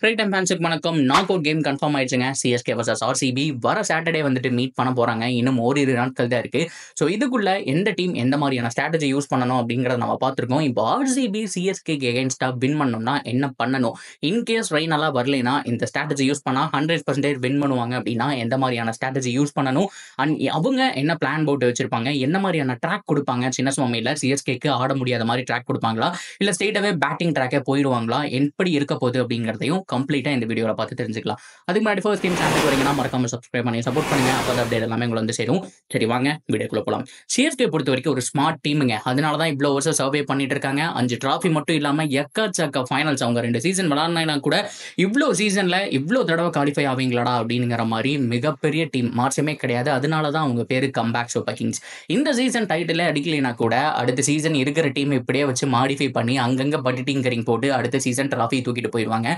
Great time ஃபேன்ஸுக்கு வணக்கம். Knock out game confirm ஆயிடுச்சுங்க. சிஎஸ்கே வர்சஸ் ஆர்சிபி வர சாட்டர்டே வந்துட்டு மீட் பண்ண போறாங்க. இன்னும் ஓரிரு நாட்கள் தான் இருக்கு. ஸோ இதுக்குள்ள எந்த டீம் எந்த மாதிரியான ஸ்ட்ராட்டஜி யூஸ் பண்ணணும் அப்படிங்கிறத நம்ம பார்த்துருக்கோம். இப்போ ஆர்சிபி சிஎஸ்கேக்கு எகென்ஸ்டா வின் பண்ணணும்னா என்ன பண்ணணும்? இன்கேஸ் ரெயின் எல்லாம் வரலைன்னா இந்த ஸ்ட்ராட்டஜி யூஸ் பண்ணா 100% வின் பண்ணுவாங்க அப்படின்னா எந்த மாதிரியான ஸ்ட்ராட்டஜி யூஸ் பண்ணணும்? அண்ட் அவங்க என்ன பிளான் போட்டு வச்சிருப்பாங்க? என்ன மாதிரியான ட்ராக் கொடுப்பாங்க? சின்ன சுவாமியில் சிஎஸ்கேக்கு ஆட முடியாத மாதிரி ட்ராக் கொடுப்பாங்களா? இல்லை ஸ்ட்ரெயிட்டாவே பேட்டிங் ட்ராக்கே போயிடுவாங்களா? எப்படி இருக்க போகுது அப்படிங்கிறதையும் கம்ப்ளீட்டா இந்த வீடியோல பார்த்து தெரிஞ்சுக்கலாம். அதுக்கு முன்னாடி ஃபர்ஸ்ட் டைம் சேனலுக்கு வரீங்கன்னா மறக்காம சப்ஸ்கிரைப் பண்ணி சப்போர்ட் பண்ணுங்க. அப்போ அப்டேட் எல்லாமே உங்களுக்கு வந்து சேரும். சரி வாங்க வீடியோக்குள்ள போலாம். சிஎஸ்கே பொறுத்த வரைக்கும் ஒரு ஸ்மார்ட் டீமுங்க. அதனால தான் இவ்வளோ வருஷம் சர்வே பண்ணிட்டு இருக்காங்க. 5 டிராஃபி மட்டும் இல்லாம எக்கச்சக்க ஃபைனல்ஸ் அவங்க 2 சீசன் விளையாடினா கூட இவ்வளோ சீசன்ல இவ்வளோ தடவை குவாலிஃபை ஆவீங்களாடா அப்படிங்கிற மாதிரி மிகப்பெரிய டீம் மாற்றமே கிடையாது. அதனால தான் அவங்க பேரு கம்பேக் சூப்பர் கிங்ஸ். இந்த சீசன் டைட்டிலே அடிக்கலைனா கூட அடுத்த சீசன் இருக்கிற டீம் இப்படியே வச்சு மாடிஃபை பண்ணி அங்கங்க பட்டி டிங்கரிங் போட்டு அடுத்த சீசன் டிராஃபி தூக்கிட்டு போயிடுவாங்க.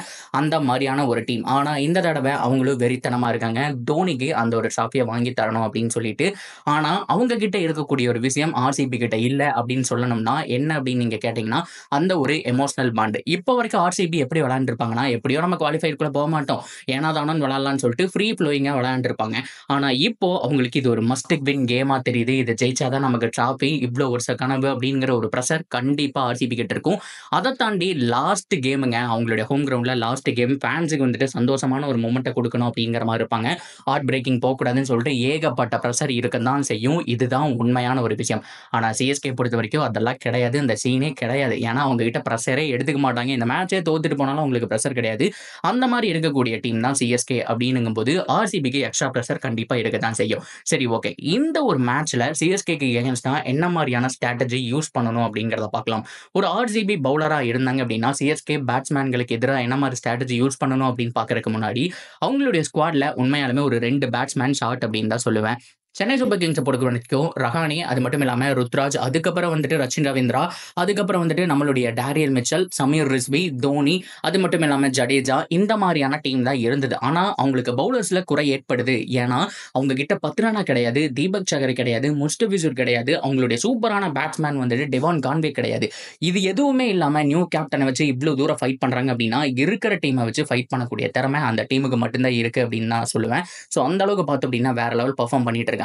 அந்த மாதிரியான ஒரு டீம். ஆனா இந்த தடவை அவங்களும் வெறித்தனமா இருக்காங்க. தோனிக்கு அந்த ஒரு டிராஃபியை வாங்கி தரணும் அப்படின்னு சொல்லிட்டு. ஆனா அவங்க கிட்ட இருக்கக்கூடிய ஒரு விஷயம் ஆர்சிபி கிட்ட இல்ல அப்படின்னு சொல்லணும்னா என்ன அப்படின்னு நீங்க கேட்டீங்கன்னா அந்த ஒரு எமோஷனல் பாண்ட். இப்போ வரைக்கும் ஆர்சிபி எப்படி விளையாண்டுருப்பாங்கன்னா எப்படியோ நம்ம குவாலிஃபைக்குள்ள போக மாட்டோம், ஏன்னா தானே விளையாடலாம்னு சொல்லிட்டு ஃப்ரீ ஃப்ளோயிங்கா விளையாண்டுருப்பாங்க. ஆனா இப்போ அவங்களுக்கு இது ஒரு மஸ்ட் வின் கேமா தெரியுது. இதை ஜெயிச்சாதான் நமக்கு டிராஃபி, இவ்வளோ வருஷ கனவு அப்படிங்கிற ஒரு ப்ரெஷர் கண்டிப்பா ஆர்சிபி கிட்ட இருக்கும். அதை தாண்டி லாஸ்ட் கேமுங்க, அவங்களுடைய ஹோம் கிரவுண்ட்ல லாஸ்ட் கேம் ஃபேன்ஸுக்கு வந்துட்டு சந்தோஷமான ஒரு மொமெண்ட்டை கொடுக்கணும் அப்படிங்கிற மாதிரி இருப்பாங்க. ஹார்ட் பிரேக்கிங் போகக்கூடாதுன்னு சொல்லிட்டு ஏகப்பட்ட ப்ரெஷர் இருக்கதான் செய்யும். இதுதான் உண்மையான ஒரு விஷயம். ஆனால் சிஎஸ்கே பொறுத்த வரைக்கும் அதெல்லாம் கிடையாது. இந்த சீனே கிடையாது. ஏன்னா அவங்க கிட்ட ப்ரெஷரே எடுத்துக்க மாட்டாங்க. இந்த மேட்சே தோத்துட்டு போனாலும் அவங்களுக்கு ப்ரெஷர் கிடையாது. அந்த மாதிரி இருக்கக்கூடிய டீம் தான் சிஎஸ்கே அப்படின்னும் போது ஆர்சிபிக்கு எக்ஸ்ட்ரா ப்ரெஷர் கண்டிப்பாக இருக்க தான் செய்யும். சரி ஓகே, இந்த ஒரு மேட்ச்ல சிஎஸ்கேக்கு எகென்ஸ்டா என்ன மாதிரியான ஸ்ட்ராட்டஜி யூஸ் பண்ணணும் அப்படிங்கிறத பார்க்கலாம். ஒரு ஆர்சிபி பவுலரா இருந்தாங்க அப்படின்னா சிஎஸ்கே பேட்ஸ்மேன்களுக்கு எதிராக என்ன மாதிரி ஸ்ட்ராட்டஜி யூஸ் பண்ணணும் அப்படின்னு பார்க்கறதுக்கு முன்னாடி அவங்களுடைய ஸ்குவாட்ல உண்மையாலுமே ஒரு 2 பேட்ஸ்மேன் ஷார்ட் அப்படின்னு தான் சொல்லுவேன். சென்னை சூப்பர் கிங்ஸை பொறுத்த வரைக்கும் ரஹானே, அது மட்டும் இல்லாமல் ருத்ராஜ், அதுக்கப்புறம் வந்துட்டு ரச்சின் ரவீந்திரா, அதுக்கப்புறம் வந்துட்டு நம்மளுடைய டேரியல் மிச்சல், சமீர் ரிஸ்வி, தோனி, அது மட்டும் இல்லாமல் ஜடேஜா, இந்த மாதிரியான டீம் தான் இருந்தது. ஆனால் அவங்களுக்கு பவுலர்ஸ்ல குறை ஏற்படுது. ஏன்னா அவங்க கிட்ட பத்ரானா கிடையாது, தீபக் சகர் கிடையாது, முஸ்டபிசூர் கிடையாது, அவங்களுடைய சூப்பரான பேட்ஸ்மேன் வந்துட்டு டெவான் கான்வே கிடையாது. இது எதுவுமே இல்லாமல் நியூ கேப்டனை வச்சு இவ்வளோ தூரம் ஃபைட் பண்ணுறாங்க அப்படின்னா இருக்கிற டீமை வச்சு ஃபைட் பண்ணக்கூடிய திறமை அந்த டீமுக்கு மட்டும்தான் இருக்கு அப்படின்னு நான் சொல்லுவேன். ஸோ அந்த அளவுக்கு பார்த்தோம் அப்படின்னா வேற லெவல் பர்ஃபார்ம் பண்ணிட்டு இருக்காங்க.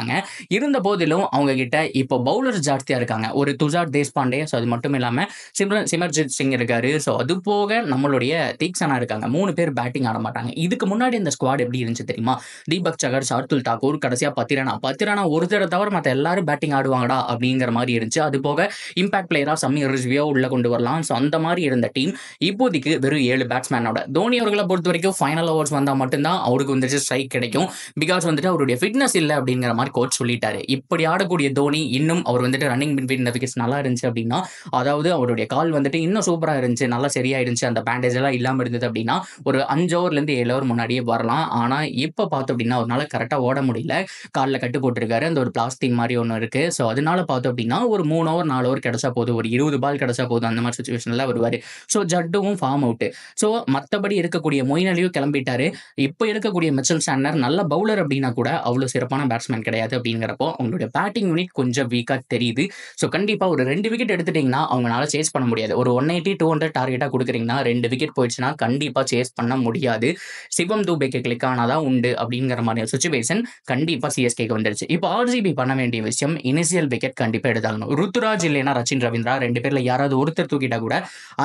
இருந்த போதிலும் அவங்க கிட்ட இப்போ பவுலர்ஸ் ஜாஸ்தியா இருக்காங்க. ஒரு துஷார் தேஷ்பாண்டே, ஸோ அது மட்டும் இல்லாம சிமர்ஜித் சிங் இருக்காரு. ஸோ அது போக நம்மளுடைய தீக்ஷனா இருக்காங்க. 3 பேர் பேட்டிங் ஆட மாட்டாங்க. இதுக்கு முன்னாடி இந்த ஸ்குவாட் எப்படி இருந்துச்சு தெரியுமா? தீபக் சகர், ஷார்துல் தாக்கூர், கடைசியா பத்திரானா ஒருத்தரை தவிர மற்ற எல்லாரும் பேட்டிங் ஆடுவாங்கடா அப்படிங்கிற மாதிரி இருந்துச்சு. அது போக இம்பாக்ட் பிளேயரா சமீர் ரிஸ்வியோ உள்ள கொண்டு வரலாம். ஸோ அந்த மாதிரி இருந்த டீம் இப்போதைக்கு வெறும் 7 பேட்ஸ்மேனோட. தோனி அவர்களை பொறுத்த வரைக்கும் ஃபைனல் ஓவர்ஸ் வந்தா மட்டும்தான் அவருக்கு வந்துட்டு ஸ்ட்ரைக் கிடைக்கும். பிகாஸ் வந்துட்டு அவருடைய ஃபிட்னஸ் இல்லை அப்படிங்கிற மாதிரி கோச் சொல்லிட்டாரு. இப்படி ஆடக்கூடிய தோனி இன்னும் அவர் வந்துட்டு ரன்னிங் பிட்வீன் தி விக்கெட்ஸ் நல்லா இருந்துச்சு அப்படின்னா, அதாவது அவருடைய கால் வந்துட்டு இன்னும் சூப்பரா இருந்துச்சு, நல்லா சரியாயிருந்துச்சு, அந்த பேண்டேஜ் எல்லாம் இல்லாம இருந்தது அப்படின்னா ஒரு 5 ஓவர்லேருந்து 7 ஓவர் முன்னாடியே வரலாம். ஆனா இப்ப பார்த்தோம் அப்படின்னா அவரால் கரெக்டா ஓட முடியல. காலில் கட்டு போட்டிருக்காரு. அந்த ஒரு பிளாஸ்டிக் மாதிரி ஒன்று இருக்கு. ஸோ அதனால பார்த்தோம் அப்படின்னா ஒரு 3 ஓவர் 4 ஓவர் கிடைச்சா போதும், ஒரு 20 பால் கிடைச்சா போதும், அந்த மாதிரி சுச்சுவேஷன்ல வருவாரு. ஸோ ஜட்டுவும் ஃபார்ம் அவுட். ஸோ மற்றபடி இருக்கக்கூடிய மொயின் அலியும் கிளம்பிட்டாரு. இப்போ இருக்கக்கூடிய மிச்சல் சாண்டர் நல்ல பவுலர் அப்படின்னா கூட அவ்வளோ சிறப்பான பேட்ஸ்மேன் கிடையாது. அப்படிங்கிறப்போ அவங்களுடைய பேட்டிங் யூனிட் கொஞ்சம் வீக்கா தெரியுது. ஸோ கண்டிப்பா ஒரு 2 விக்கெட் எடுத்துட்டீங்கன்னா அவங்களால சேஸ் பண்ண முடியாது. ஒரு 180 200 டார்கெட்டா கொடுக்குறீங்கன்னா 2 விக்கெட் போயிடுச்சுன்னா கண்டிப்பா சேஸ் பண்ண முடியாது. சிவம் தூபேக்கு கிளிக் ஆனாதான் உண்டு அப்படிங்கிற மாதிரி சுச்சுவேஷன் கண்டிப்பா சிஎஸ்கேக்கு வந்துருச்சு. இப்போ ஆர்சிபி பண்ண வேண்டிய விஷயம் இனிஷியல் விக்கெட் கண்டிப்பா எடுத்தாகணும். ருத்துராஜ் இல்லைன்னா ரச்சின் ரவீந்திரா 2 பேர்ல யாராவது ஒருத்தர் தூக்கிட்டா கூட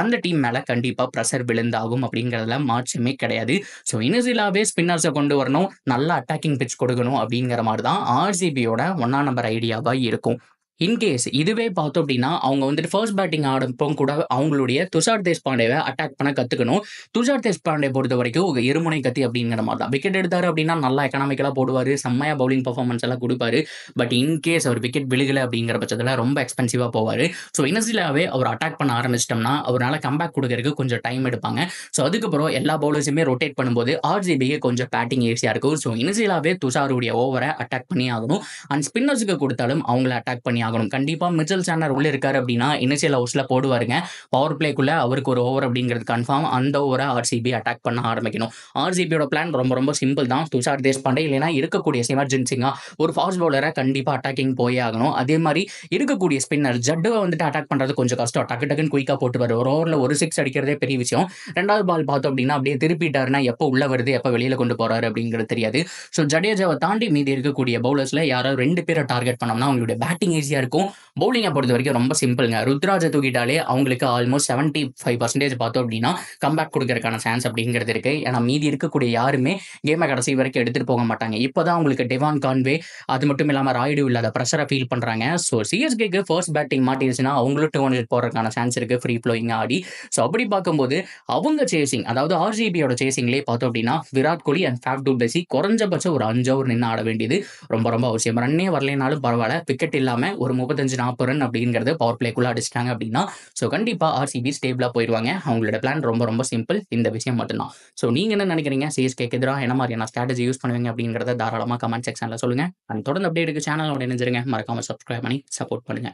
அந்த டீம் மேல கண்டிப்பா பிரஷர் விழுந்தாகும் அப்படிங்கிறதுல மாற்றமே கிடையாது. ஸோ இனிஷியலாவே ஸ்பின்னர்ஸை கொண்டு வரணும், நல்ல அட்டாக்கிங் பிட்ச் கொடுக்கணும் அப்படிங்கிற மாதிரி தான் ஆர்சிபியோட 1ஆம் நம்பர் ஐடியாவா இருக்கும். இன்கேஸ் இதுவே பார்த்தோம் அப்படின்னா அவங்க வந்துட்டு ஃபர்ஸ்ட் பேட்டிங் ஆடப்போ கூட அவங்களுடைய துஷார் தேஷ்பாண்டேவை அட்டாக் பண்ண கற்றுக்கணும். துஷார் தேஷ்பாண்டே பொறுத்த வரைக்கும் ஒரு இருமுனை கத்தி அப்படிங்கிற மாதிரி தான். விக்கெட் எடுத்தாரு அப்படின்னா நல்லா எக்கனாமிக்கலாக போடுவார், செம்மையாக பவுலிங் பர்ஃபார்மன்ஸ் எல்லாம் கொடுப்பாரு. பட் இன்கேஸ் அவர் விக்கெட் விழுகலை அப்படிங்கிற பட்சத்தில் ரொம்ப எக்ஸ்பென்சிவாக போவார். ஸோ இனிஷியலாகவே அவர் அட்டாக் பண்ண ஆரம்பிச்சிட்டோம்னா அவரால் கம்பேக் கொடுக்கறதுக்கு கொஞ்சம் டைம் எடுப்பாங்க. ஸோ அதுக்கப்புறம் எல்லா பவுலர்ஸுமே ரொட்டேட் பண்ணும்போது ஆர்சிபிக்கு கொஞ்சம் பேட்டிங் ஈஸியாக இருக்கும். ஸோ இனிஷியலாகவே துஷாருடைய ஓவரை அட்டாக் பண்ணி ஆகணும். அண்ட் ஸ்பின்னர்ஸுக்கு கொடுத்தாலும் அவங்கள அட்டாக் பண்ணி ஆகணும். கண்டிப்பா மிச்சல் சாண்டர் உள்ள இருக்காரு அப்படின்னா இனிஷியல் ஹவுஸ்ல போடுவாருங்க. பவர் பிளேக்குள்ள அவருக்கு ஒரு ஓவர் அப்படிங்கிறது கன்ஃபார்ம். அந்த ஓவரை ஆர்சிபி அட்டாக் பண்ண ஆரம்பிக்கணும். ஆர்சிபியோட பிளான் ரொம்ப ரொம்ப சிம்பிள் தான். துஷார் தேஷ்பாண்டே இல்லைனா இருக்கக்கூடிய எமர்ஜென்சிங்கா ஒரு ஃபாஸ்ட் பவுலரை கண்டிப்பா அட்டாக்கிங் போயே ஆகணும். அதே மாதிரி இருக்கக்கூடிய ஸ்பின்னர் ஜட்டுவை வந்துட்டு அட்டாக் பண்றது கொஞ்சம் கஷ்டம். டக்கு டக்குன்னு குயிக்கா போட்டுவாரு. ஒரு ஓவரில் ஒரு 6 அடிக்கிறதே பெரிய விஷயம். 2வது பால் பார்த்தோம் அப்படின்னா அப்படியே திருப்பிட்டாருன்னா எப்போ உள்ள வருது எப்போ வெளியில கொண்டு போறாரு அப்படிங்கிறது தெரியாது. ஸோ ஜடேஜாவை தாண்டி மீதி இருக்கக்கூடிய பவுலர்ஸ்ல யாராவது 2 பேரை டார்கெட் பண்ணோம்னா அவங்களுடைய பேட்டிங் ஈஸியா இருக்கும். பவுலிங்கை பொறுத்த வரைக்கும் ரொம்ப சிம்பிள்ங்க. ருத்ராஜை தூக்கிட்டாலே அவங்களுக்கு ஆல்மோஸ்ட் 75% பார்த்தோம் அப்படின்னா கம்பேக் கொடுக்கறதுக்கான சான்ஸ் அப்படிங்கிறது இருக்கு. ஏன்னா மீதி இருக்கக்கூடிய யாருமே கேமை கடைசி வரைக்கும் எடுத்துட்டு போக மாட்டாங்க. இப்போதான் உங்களுக்கு டெவான் கான்வே அது மட்டும் இல்லாமல் ராய்டு இல்லாத ப்ரெஷரை ஃபீல் பண்றாங்க. ஸோ சிஎஸ்கேக்கு ஃபர்ஸ்ட் பேட்டிங் மாட்டிருச்சுன்னா அவங்களும் 200 போறதுக்கான சான்ஸ் இருக்கு ஃப்ரீ ஃப்ளோயிங் ஆடி. ஸோ அப்படி பார்க்கும்போது அவங்க சேசிங் அதாவது ஆர்சிபியோட சேசிங்லேயே பார்த்தோம் அப்படின்னா Virat Kohli and Faf to Blessy குறைஞ்சபட்சம் ஒரு 5 ஓவர் நின்று ஆட வேண்டியது ரொம்ப ரொம்ப அவசியம். ரன்னே வரலைனாலும் பரவாயில்ல, விக்கெட் இல்லாமல் ஒரு 35-40 ரன் அப்படிங்கிறது பவர் பிளேக்குள்ள அடிச்சிட்டாங்க அப்படின்னா ஸோ கண்டிப்பா ஆர்சிபி ஸ்டேபிளா போயிடுவாங்க. அவங்களோட பிளான் ரொம்ப ரொம்ப சிம்பிள். இந்த விஷயம் மட்டும்தான். ஸோ நீங்க என்ன நினைக்கிறீங்க? சிஎஸ்கேக்கு எதிராக என்ன மாதிரியான ஸ்ட்ராட்டஜி யூஸ் பண்ணுவீங்க அப்படிங்கிறத தாராளமாக கமெண்ட் செக்ஷன்ல சொல்லுங்க. அண்ட் தொடர்ந்து அப்டேட்டுக்கு சேனலோட இணைஞ்சிருங்க. மறக்காம சப்ஸ்கிரைப் பண்ணி சப்போர்ட் பண்ணுங்க.